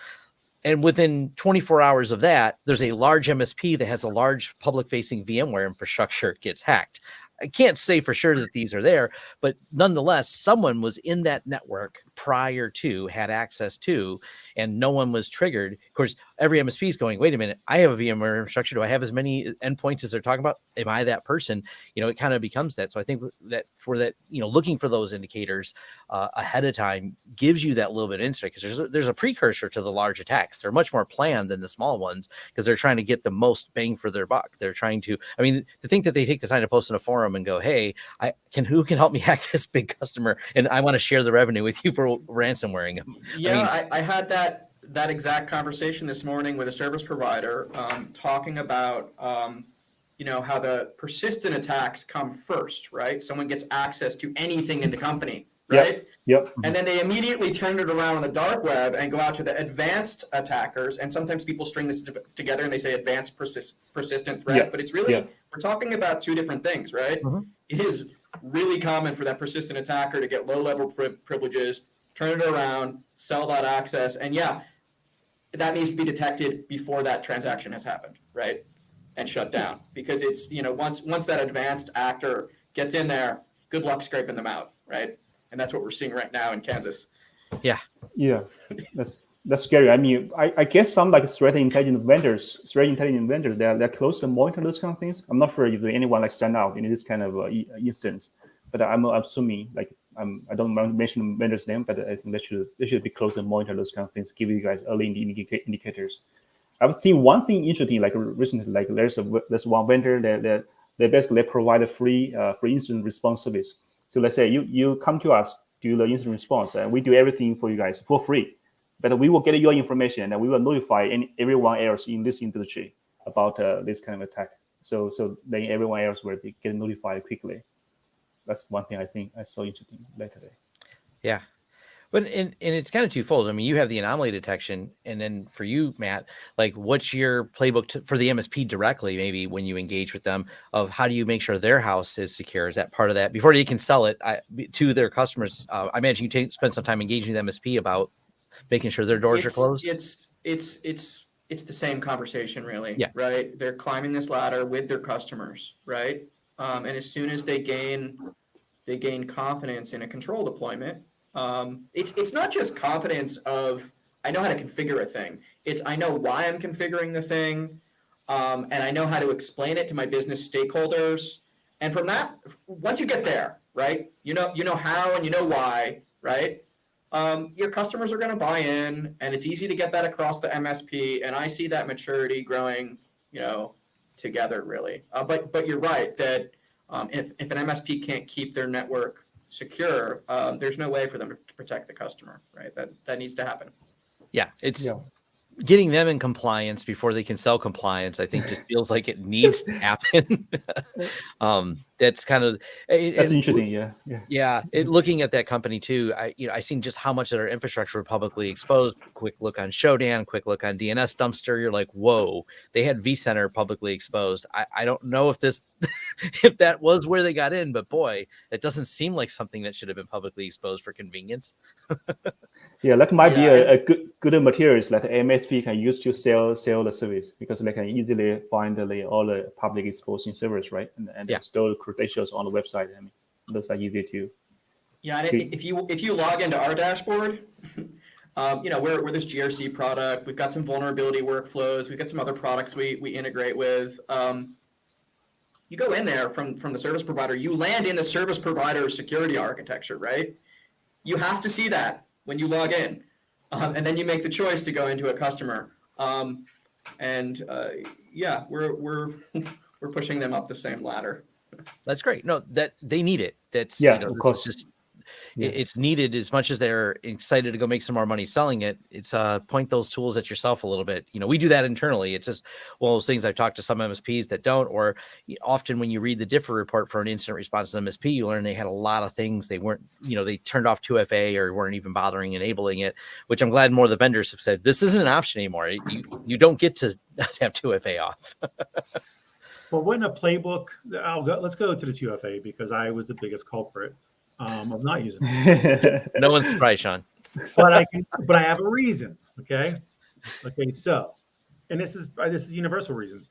And within 24 hours of that, there's a large MSP that has a large public-facing VMware infrastructure gets hacked. I can't say for sure that these are there, but nonetheless, someone was in that network prior to, had access to, and no one was triggered. Of course, every MSP is going, wait a minute, I have a VMware infrastructure. Do I have as many endpoints as they're talking about? Am I that person? It kind of becomes that. So I think that for that, looking for those indicators ahead of time gives you that little bit of insight, because there's a precursor to the large attacks. They're much more planned than the small ones, because they're trying to get the most bang for their buck. They're trying to, to think that they take the time to post in a forum and go, hey, who can help me hack this big customer? And I want to share the revenue with you for ransomwaring them. Yeah, I had that exact conversation this morning with a service provider, talking about how the persistent attacks come first, right? Someone gets access to anything in the company, right? Yep. And then they immediately turn it around on the dark web and go out to the advanced attackers. And sometimes people string this together and they say advanced persistent threat, but it's really, we're talking about two different things, right? Mm-hmm. It is really common for that persistent attacker to get low-level privileges, turn it around, sell that access, and that needs to be detected before that transaction has happened, right? and shut down, because it's, once that advanced actor gets in there, good luck scraping them out, right? And that's what we're seeing right now in Kansas. Yeah. Yeah, that's scary. I mean, I guess some like threat intelligence vendors, they're close to monitor those kind of things. I'm not sure if anyone like stand out in this kind of instance, but I'm assuming like I don't want to mention the vendor's name, but I think they should be close and monitor those kind of things, give you guys early indicators. I've seen one thing interesting, like recently, like there's one vendor that they basically provide a free incident response service. So let's say you come to us, do the incident response, and we do everything for you guys for free. But we will get your information and we will notify everyone else in this industry about this kind of attack. So then everyone else will be getting notified quickly. That's one thing I think I saw interesting lately. Yeah. But and it's kind of twofold. I mean, you have the anomaly detection, and then for you, Matt, like what's your playbook for the MSP directly, maybe when you engage with them, of how do you make sure their house is secure? Is that part of that before they can sell it to their customers? I imagine you spend some time engaging the MSP about making sure their doors are closed. It's the same conversation, really. Yeah. Right. They're climbing this ladder with their customers, right? And as soon as they gain confidence in a control deployment, it's not just confidence of I know how to configure a thing. It's I know why I'm configuring the thing, and I know how to explain it to my business stakeholders. And from that, once you get there, right, you know how and you know why, right? Your customers are going to buy in, and it's easy to get that across the MSP. And I see that maturity growing, together really. But you're right that if an MSP can't keep their network secure, there's no way for them to protect the customer, right? That needs to happen. Yeah, it's getting them in compliance before they can sell compliance. I think just feels like it needs to happen. That's kind of that's interesting. Yeah. Looking at that company too, I seen just how much of their infrastructure were publicly exposed. Quick look on Shodan, quick look on DNS Dumpster. You're like, whoa, they had vCenter publicly exposed. I don't know if if that was where they got in, but boy, it doesn't seem like something that should have been publicly exposed for convenience. Yeah, that might be a good materials that MSP can use to sell the service, because they can easily find all the public exposing servers, right? And store credentials on the website. I mean, those are easy to. Yeah, and if you log into our dashboard, we're this GRC product. We've got some vulnerability workflows. We've got some other products we integrate with. You go in there from the service provider. You land in the service provider's security architecture, right? You have to see that when you log in, and then you make the choice to go into a customer. We're pushing them up the same ladder. That's great. No, that they need it. That's of course. It's needed as much as they're excited to go make some more money selling it. It's point those tools at yourself a little bit. We do that internally. It's just one of those things. I've talked to some MSPs that don't, or often when you read the differ report for an incident response in MSP, you learn they had a lot of things they weren't, they turned off 2FA or weren't even bothering enabling it, which I'm glad more of the vendors have said, this isn't an option anymore. You don't get to have 2FA off. Well, when a playbook, let's go to the 2FA because I was the biggest culprit of not using it. No one's surprised, Sean. But I have a reason. Okay. So, and this is universal reasons.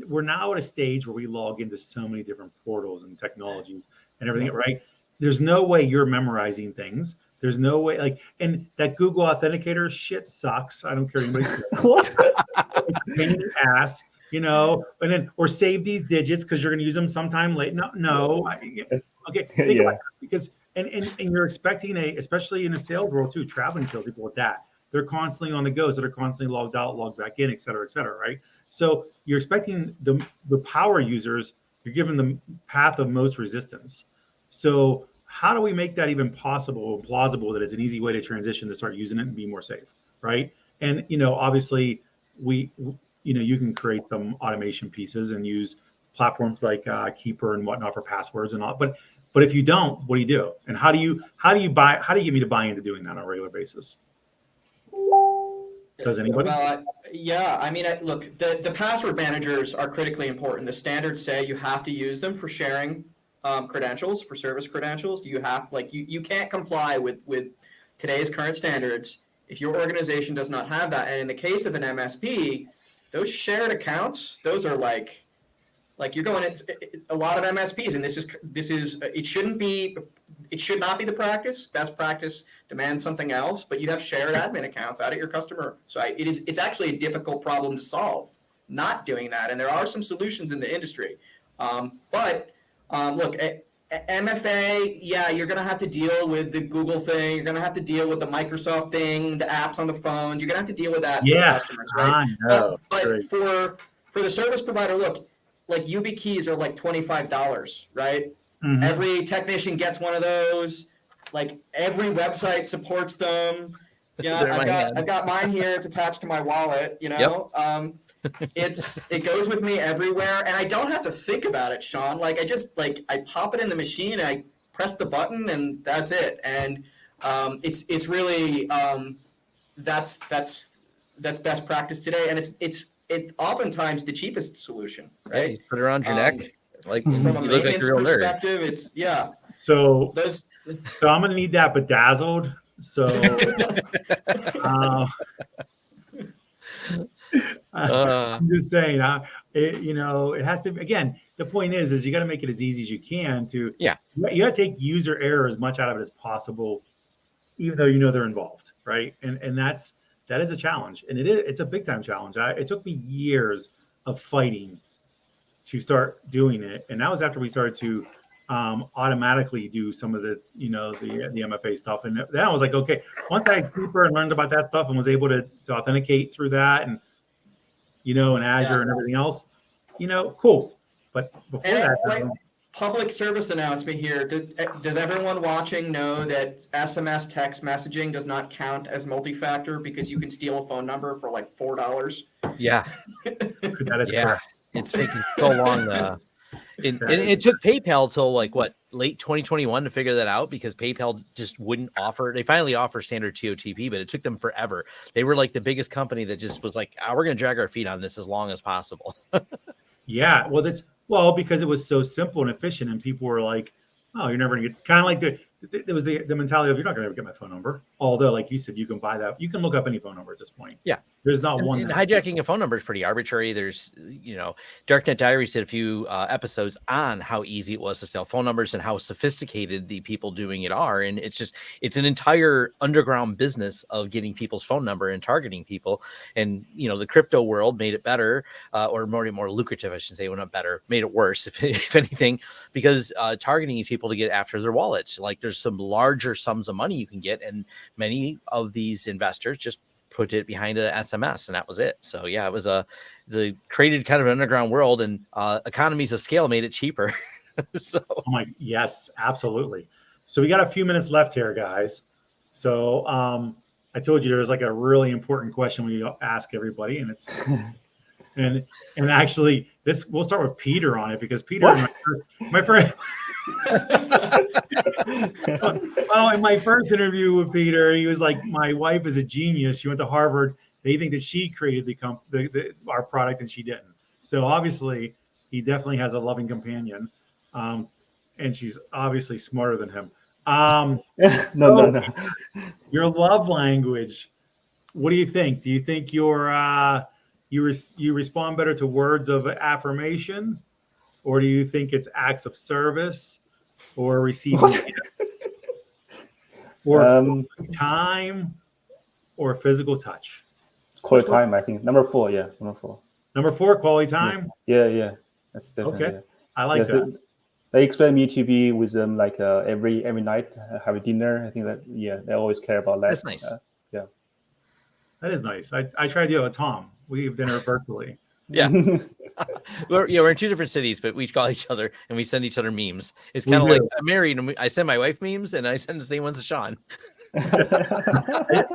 We're now at a stage where we log into so many different portals and technologies and everything, right? There's no way you're memorizing things. There's no way, and that Google Authenticator shit sucks. I don't care anybody says. What? It's a pain in the ass. And then or save these digits because you're going to use them sometime late. No. Okay, think about it, because and you're expecting especially in a sales world too, traveling salespeople with that. They're constantly on the go, so they're constantly logged out, logged back in, et cetera, right? So you're expecting the power users. You're giving them path of most resistance. So how do we make that even possible, plausible, that it's an easy way to transition to start using it and be more safe, right? And obviously you can create some automation pieces and use platforms like Keeper and whatnot for passwords and all. But if you don't, what do you do? And how do you get me to buy into doing that on a regular basis? Does anybody? Well, look, the password managers are critically important. The standards say you have to use them for sharing credentials, for service credentials. You have you can't comply with today's current standards if your organization does not have that. And in the case of an MSP, those shared accounts, those are like you're going, it's a lot of MSPs, and this is it should not be the practice. Best practice demands something else, but you have shared admin accounts out at your customer site. It's actually a difficult problem to solve, not doing that. And there are some solutions in the industry. But look, MFA, yeah, you're going to have to deal with the Google thing. You're going to have to deal with the Microsoft thing, the apps on the phone. You're going to have to deal with that for the customers, right? I know. But for the service provider, look, like YubiKeys are like $25, right? Mhm. Every technician gets one of those. Like every website supports them. Yeah, I've got mine here. It's attached to my wallet. You know, it goes with me everywhere, and I don't have to think about it, Sean. Like I pop it in the machine, I press the button, and that's it. And it's really that's best practice today, and it's oftentimes the cheapest solution, right? Yeah, you put it around your neck, like from a you look like a maintenance real nerd. perspective, it's So those. so I'm gonna need that bedazzled. So I'm just saying, it has to. Again, the point is you got to make it as easy as you can to. Yeah. You got to take user error as much out of it as possible, even though you know they're involved, right? And that is a challenge, and it's a big time challenge. It took me years of fighting to start doing it, and that was after we started to automatically do some of the the MFA stuff, and then I was like, okay, once I got deeper and learned about that stuff and was able to authenticate through that, and and Azure and everything else, cool. But before that. Public service announcement here. Does everyone watching know that SMS text messaging does not count as multi-factor because you can steal a phone number for like $4? Yeah. That is correct. It's taking so long. It took PayPal till late 2021 to figure that out, because PayPal just wouldn't offer. They finally offer standard TOTP, but it took them forever. They were like the biggest company that just was like, we're going to drag our feet on this as long as possible. Yeah, well, because it was so simple and efficient, and people were like, "Oh, you're never gonna get." Kind of like there was the mentality of, "You're not gonna ever get my phone number." Although, like you said, you can buy that. You can look up any phone number at this point. Yeah, there's not one. And hijacking a phone number is pretty arbitrary. There's, Darknet Diaries did a few episodes on how easy it was to steal phone numbers and how sophisticated the people doing it are. And it's an entire underground business of getting people's phone number and targeting people. And, the crypto world made it better, or more lucrative, I should say, well, not better, made it worse, if anything, because targeting these people to get after their wallets. Like, there's some larger sums of money you can get, and many of these investors just put it behind a SMS, and that was it. So yeah, it was created kind of an underground world, and economies of scale made it cheaper. So yes, absolutely. So we got a few minutes left here, guys. So I told you there's like a really important question we ask everybody, and it's and actually we'll start with Peter on it, because Peter, my first well, in my first interview with Peter, he was like, my wife is a genius. She went to Harvard. They think that she created our product, and she didn't. So obviously, he definitely has a loving companion, and she's obviously smarter than him. No. Your love language. What do you think? Do you think you respond better to words of affirmation, or do you think it's acts of service, or receiving gifts, or time, or physical touch? Quality time, I think. Number 4, yeah. Number 4, quality time? Yeah. That's definitely. Okay. I like that. So they expect me to be with them like every night, have a dinner. I think that, they always care about that. That's nice. Yeah. That is nice. I try to do it with Tom. We have dinner virtually. Yeah. we're in 2 different cities, but we call each other and we send each other memes. It's kind of like I'm married and I send my wife memes, and I send the same ones to Sean. And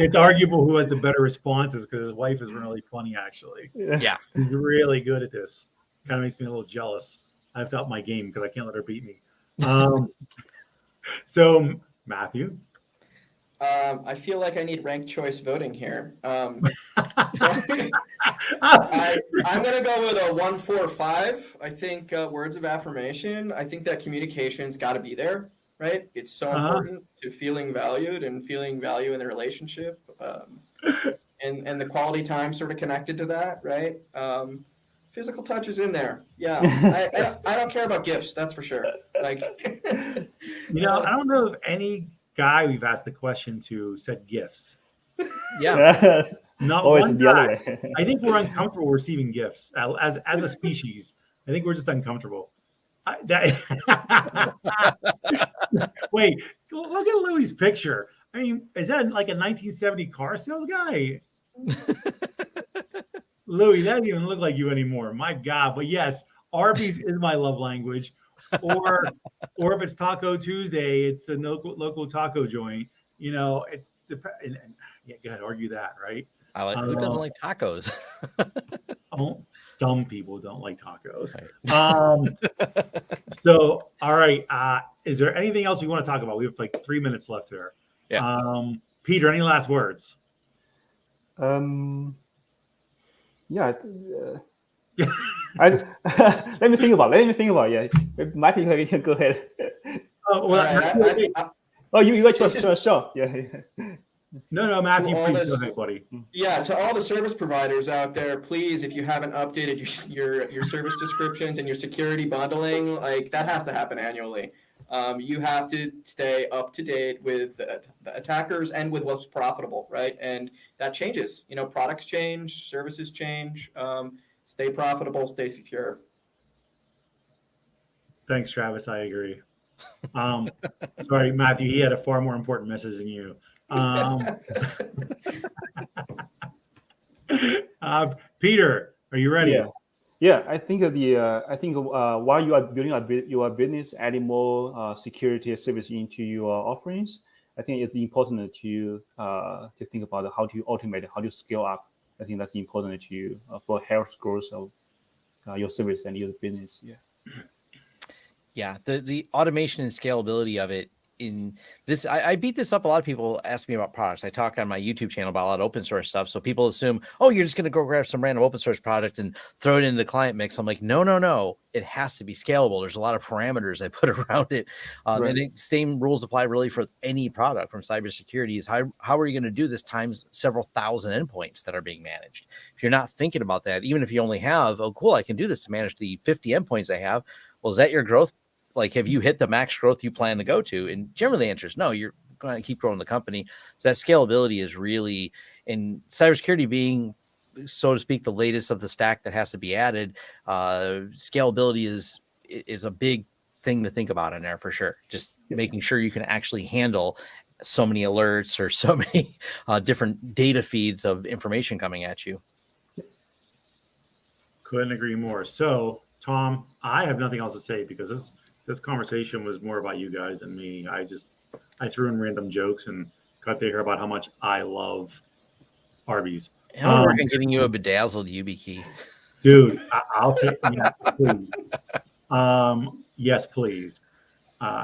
it's arguable who has the better responses, because his wife is really funny, actually. Yeah. She's really good at this. Kind of makes me a little jealous. I have to up my game because I can't let her beat me. So, Matthew? I feel like I need ranked choice voting here. I'm going to go with a 1-4-5. I think words of affirmation. I think that communication's got to be there, right? It's so important to feeling valued and feeling value in the relationship. and the quality time sort of connected to that, right? Physical touch is in there. Yeah, I don't care about gifts, that's for sure. Like, I don't know if any guy we've asked the question to said gifts. Yeah. Not Always one the other guy. way. I think we're uncomfortable receiving gifts as a species. I think we're just uncomfortable. Wait, look at Louis' picture. I mean, is that like a 1970 car sales guy? Louis, that doesn't even look like you anymore. My God. But yes, Arby's is my love language. Or if it's Taco Tuesday, it's a local taco joint. It's and yeah, go ahead, argue that, right? Who doesn't like tacos? Oh, dumb people don't like tacos. Right. So, all right. Is there anything else we want to talk about? We have like 3 minutes left here. Yeah. Peter, any last words? Yeah. Let me think about it. Yeah, Matthew, you can go ahead. Oh, well, You got your show. Yeah. No, Matthew, please go ahead, buddy. Yeah, to all the service providers out there, please, if you haven't updated your service descriptions and your security bundling, like that has to happen annually. You have to stay up to date with the attackers and with what's profitable, right? And that changes. Products change, services change. Stay profitable, stay secure. Thanks, Travis. I agree. Sorry, Matthew. He had a far more important message than you. Peter, are you ready? Yeah. I think while you are building your business, adding more security service into your offerings, I think it's important to think about how to automate, how to scale up. I think that's important to you for health growth of your service and your business. Yeah, the automation and scalability of it in this, I beat this up. A lot of people ask me about products. I talk on my YouTube channel about a lot of open source stuff. So people assume, oh, you're just going to go grab some random open source product and throw it into the client mix. I'm like, no. It has to be scalable. There's a lot of parameters I put around it. Right. And same rules apply really for any product from cybersecurity is how are you going to do this times several thousand endpoints that are being managed? If you're not thinking about that, even if you only have, oh, cool, I can do this to manage the 50 endpoints I have. Well, is that your growth? Like, have you hit the max growth you plan to go to? And generally the answer is no, you're going to keep growing the company. So that scalability is really, in cybersecurity being, so to speak, the latest of the stack that has to be added. Scalability is a big thing to think about in there for sure. Just making sure you can actually handle so many alerts or so many different data feeds of information coming at you. Couldn't agree more. So, Tom, I have nothing else to say because this conversation was more about you guys than me. I threw in random jokes and got to hear about how much I love Arby's. I'm working getting you a bedazzled YubiKey. Dude, I'll take please. Yes, please.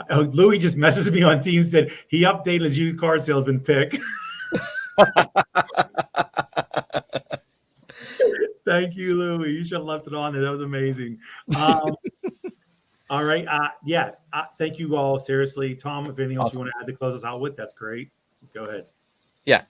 Louis just messaged me on Teams, said he updated his used car salesman pick. Thank you, Louis. You should have left it on there. That was amazing. All right. Thank you all. Seriously. Tom, if anything else you want to add to close us out with, that's great. Go ahead. Yeah.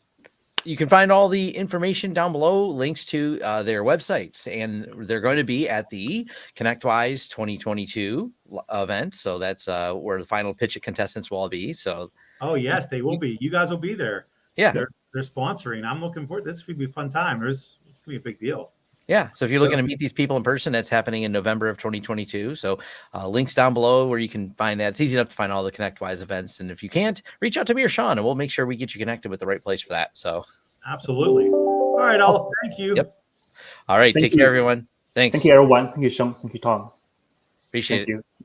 You can find all the information down below, links to their websites, and they're going to be at the ConnectWise 2022 event. So that's where the final PitchIT contestants will all be. So, oh yes, they will be. You guys will be there. Yeah, they're sponsoring. I'm looking forward. This will be a fun time. It's gonna be a big deal. Yeah. So if you're looking to meet these people in person, that's happening in November of 2022. So links down below where you can find that. It's easy enough to find all the ConnectWise events. And if you can't, reach out to me or Sean, and we'll make sure we get you connected with the right place for that. So absolutely. All right, all. Thank you. Yep. All right. Take care, everyone. Thanks. Thank you, everyone. Thank you, Sean. Thank you, Tom. Appreciate it. Thank you.